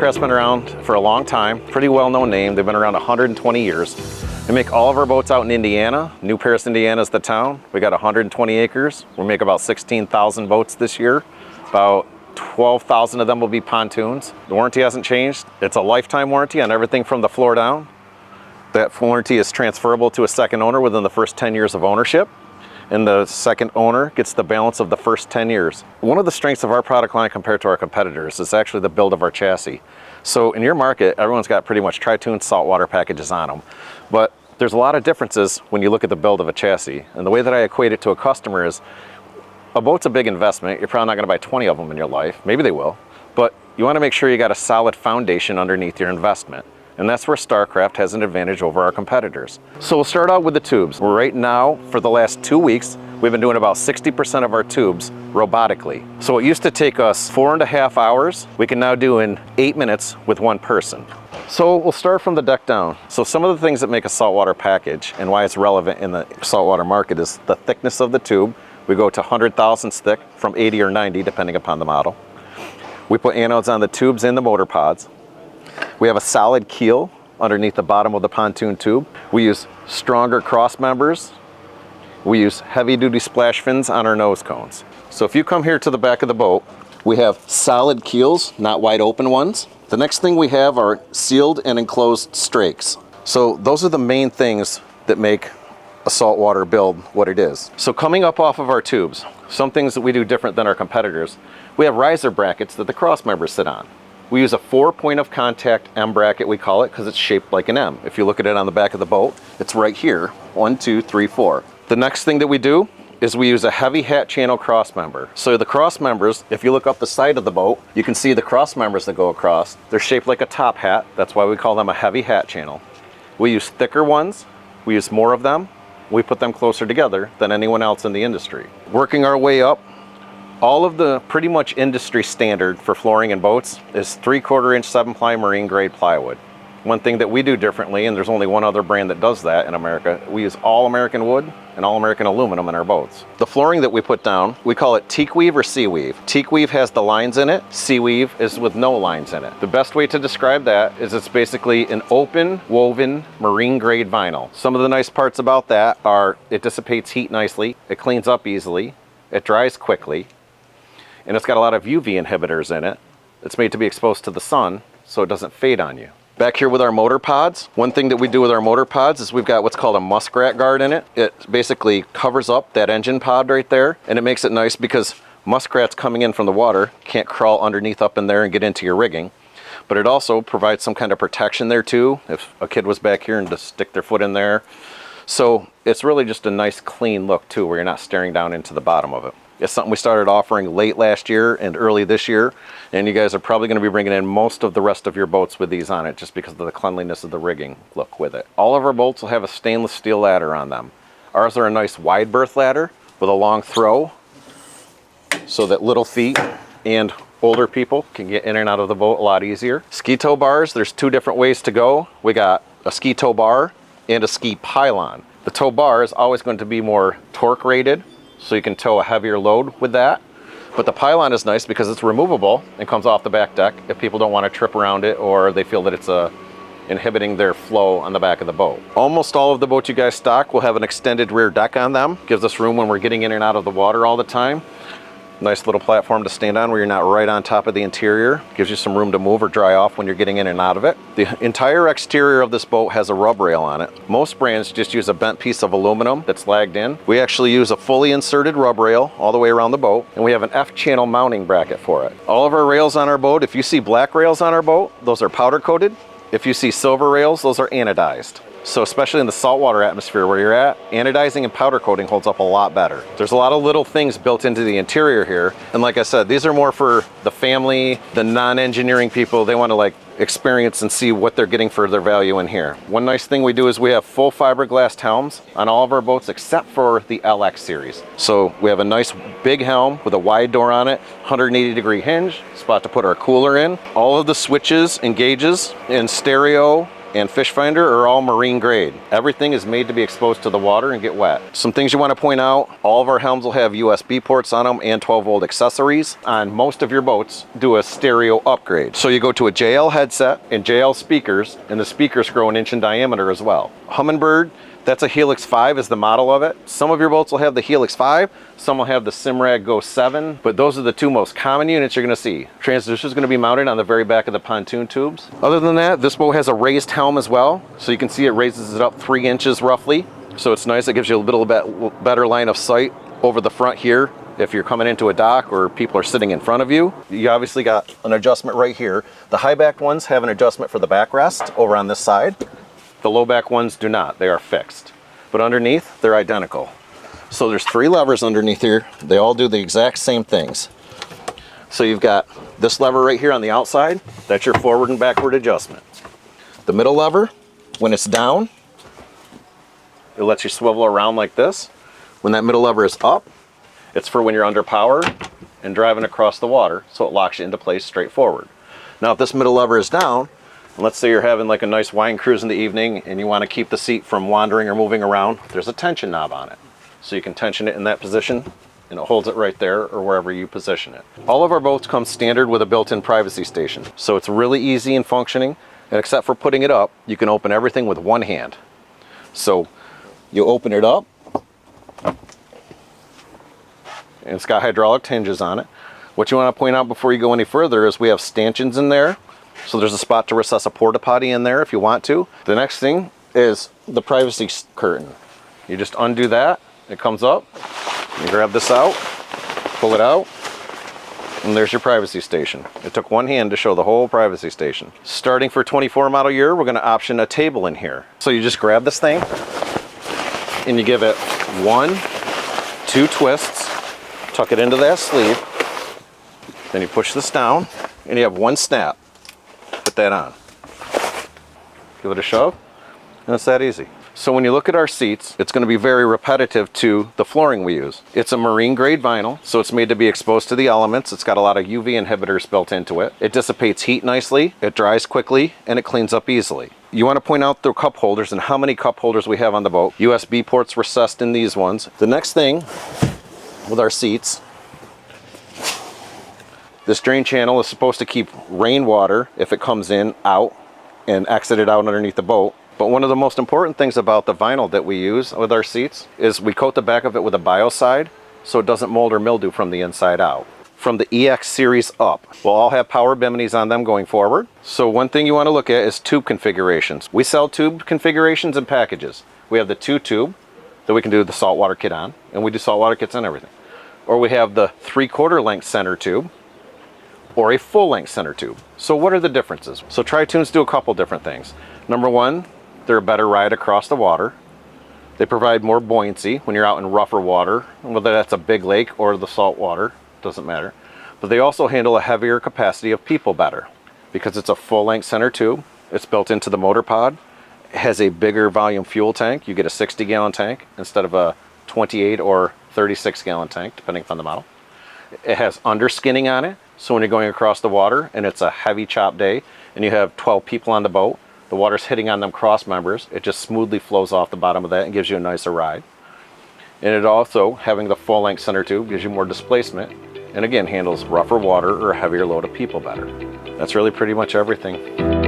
StarCraft's been around for a long time, pretty well-known name. They've been around 120 years. We make all of our boats out in Indiana. New Paris, Indiana is the town. We got 120 acres. We make about 16,000 boats this year. About 12,000 of them will be pontoons. The warranty hasn't changed. It's a lifetime warranty on everything from the floor down. That warranty is transferable to a second owner within the first 10 years of ownership. And the second owner gets the balance of the first 10 years. One of the strengths of our product line compared to our competitors is actually the build of our chassis. So in your market, everyone's got pretty much tri-tune saltwater packages on them. But there's a lot of differences when you look at the build of a chassis. And the way that I equate it to a customer is, a boat's a big investment. You're probably not gonna buy 20 of them in your life. Maybe they will. But you wanna make sure you got a solid foundation underneath your investment. And that's where StarCraft has an advantage over our competitors. So we'll start out with the tubes. Right now, for the last 2 weeks, we've been doing about 60% of our tubes robotically. So it used to take us 4.5 hours. We can now do in 8 minutes with one person. So we'll start from the deck down. So some of the things that make a saltwater package and why it's relevant in the saltwater market is the thickness of the tube. We go to 100 thousandths thick from 80 or 90, depending upon the model. We put anodes on the tubes and the motor pods. We have a solid keel underneath the bottom of the pontoon tube. We use stronger cross members. We use heavy duty splash fins on our nose cones. So if you come here to the back of the boat, we have solid keels, not wide open ones. The next thing we have are sealed and enclosed strakes. So those are the main things that make a saltwater build what it is. So coming up off of our tubes, some things that we do different than our competitors, we have riser brackets that the cross members sit on. We use a 4-point of contact M bracket, we call it, because it's shaped like an M. If you look at it on the back of the boat, it's right here, 1, 2, 3, 4. The next thing that we do is we use a heavy hat channel cross member. So the cross members, if you look up the side of the boat, you can see the cross members that go across. They're shaped like a top hat. That's why we call them a heavy hat channel. We use thicker ones. We use more of them. We put them closer together than anyone else in the industry. Working our way up, all of the pretty much industry standard for flooring in boats is 3/4 inch 7-ply marine grade plywood. One thing that we do differently, and there's only one other brand that does that in America, we use all American wood and all American aluminum in our boats. The flooring that we put down, we call it teak weave or sea weave. Teak weave has the lines in it, sea weave is with no lines in it. The best way to describe that is it's basically an open woven marine grade vinyl. Some of the nice parts about that are it dissipates heat nicely, it cleans up easily, it dries quickly, and it's got a lot of UV inhibitors in it. It's made to be exposed to the sun so it doesn't fade on you. Back here with our motor pods, one thing that we do with our motor pods is we've got what's called a muskrat guard in it. It basically covers up that engine pod right there, and it makes it nice because muskrats coming in from the water can't crawl underneath up in there and get into your rigging. But it also provides some kind of protection there too, if a kid was back here and just stick their foot in there. So it's really just a nice clean look too, where you're not staring down into the bottom of it. It's something we started offering late last year and early this year, and you guys are probably going to be bringing in most of the rest of your boats with these on it just because of the cleanliness of the rigging look with it. All of our boats will have a stainless steel ladder on them. Ours are a nice wide berth ladder with a long throw so that little feet and older people can get in and out of the boat a lot easier. Ski tow bars, there's 2 different ways to go. We got a ski tow bar and a ski pylon. The tow bar is always going to be more torque rated, so you can tow a heavier load with that. But the pylon is nice because it's removable and comes off the back deck if people don't want to trip around it or they feel that it's inhibiting their flow on the back of the boat. Almost all of the boats you guys stock will have an extended rear deck on them. Gives us room when we're getting in and out of the water all the time. Nice little platform to stand on where you're not right on top of the interior. Gives you some room to move or dry off when you're getting in and out of it. The entire exterior of this boat has a rub rail on it. Most brands just use a bent piece of aluminum that's lagged in. We actually use a fully inserted rub rail all the way around the boat, and we have an F-channel mounting bracket for it. All of our rails on our boat, if you see black rails on our boat, those are powder coated. If you see silver rails, those are anodized. So especially in the saltwater atmosphere where you're at, anodizing and powder coating holds up a lot better. There's a lot of little things built into the interior here. And like I said, these are more for the family, the non-engineering people. They want to like experience and see what they're getting for their value in here. One nice thing we do is we have full fiberglass helms on all of our boats except for the LX series. So we have a nice big helm with a wide door on it, 180-degree hinge, spot to put our cooler in. All of the switches and gauges in stereo and Fish Finder are all marine grade. Everything is made to be exposed to the water and get wet. Some things you want to point out, all of our helms will have USB ports on them and 12-volt accessories. On most of your boats, do a stereo upgrade. So you go to a JL headset and JL speakers, and the speakers grow an inch in diameter as well. Humminbird, that's a Helix 5 is the model of it. Some of your boats will have the Helix 5, some will have the Simrad Go 7, but those are the two most common units you're gonna see. Transducer is gonna be mounted on the very back of the pontoon tubes. Other than that, this boat has a raised helm as well. So you can see it raises it up 3 inches roughly. So it's nice, it gives you a little bit better line of sight over the front here. If you're coming into a dock or people are sitting in front of you, you obviously got an adjustment right here. The high back ones have an adjustment for the backrest over on this side. The low back ones do not, they are fixed. But underneath, they're identical. So there's 3 levers underneath here. They all do the exact same things. So you've got this lever right here on the outside, that's your forward and backward adjustment. The middle lever, when it's down, it lets you swivel around like this. When that middle lever is up, it's for when you're under power and driving across the water, so it locks you into place straight forward. Now if this middle lever is down, let's say you're having like a nice wine cruise in the evening and you want to keep the seat from wandering or moving around, there's a tension knob on it. So you can tension it in that position and it holds it right there or wherever you position it. All of our boats come standard with a built-in privacy station. So it's really easy in functioning, and except for putting it up, you can open everything with one hand. So you open it up, and it's got hydraulic hinges on it. What you want to point out before you go any further is we have stanchions in there. So there's a spot to recess a porta potty in there if you want to. The next thing is the privacy curtain. You just undo that, it comes up, you grab this out, pull it out, and there's your privacy station. It took one hand to show the whole privacy station. Starting for 24 model year, we're gonna option a table in here. So you just grab this thing, and you give it 1, 2 twists, tuck it into that sleeve, then you push this down, and you have 1 snap. Put that on. Give it a shove, and it's that easy. So when you look at our seats, it's going to be very repetitive to the flooring we use. It's a marine grade vinyl, so it's made to be exposed to the elements. It's got a lot of UV inhibitors built into it. It dissipates heat nicely, it dries quickly, and it cleans up easily. You want to point out the cup holders and how many cup holders we have on the boat. USB ports recessed in these ones. The next thing with our seats, this drain channel is supposed to keep rainwater, if it comes in, out and exit it out underneath the boat. But one of the most important things about the vinyl that we use with our seats is we coat the back of it with a biocide so it doesn't mold or mildew from the inside out. From the EX series up, we'll all have power Biminis on them going forward. So one thing you want to look at is tube configurations. We sell tube configurations and packages. We have the 2 tube that we can do the saltwater kit on, and we do saltwater kits on everything. Or we have the 3/4 length center tube, or a full length center tube. So what are the differences? So Tritoons do a couple different things. Number one, they're a better ride across the water. They provide more buoyancy when you're out in rougher water, whether that's a big lake or the salt water, doesn't matter. But they also handle a heavier capacity of people better because it's a full length center tube. It's built into the motor pod. It has a bigger volume fuel tank. You get a 60-gallon tank instead of a 28 or 36-gallon tank, depending upon the model. It has underskinning on it. So when you're going across the water and it's a heavy chop day and you have 12 people on the boat, the water's hitting on them cross members, it just smoothly flows off the bottom of that and gives you a nicer ride. And it also, having the full length center tube, gives you more displacement and again handles rougher water or a heavier load of people better. That's really pretty much everything.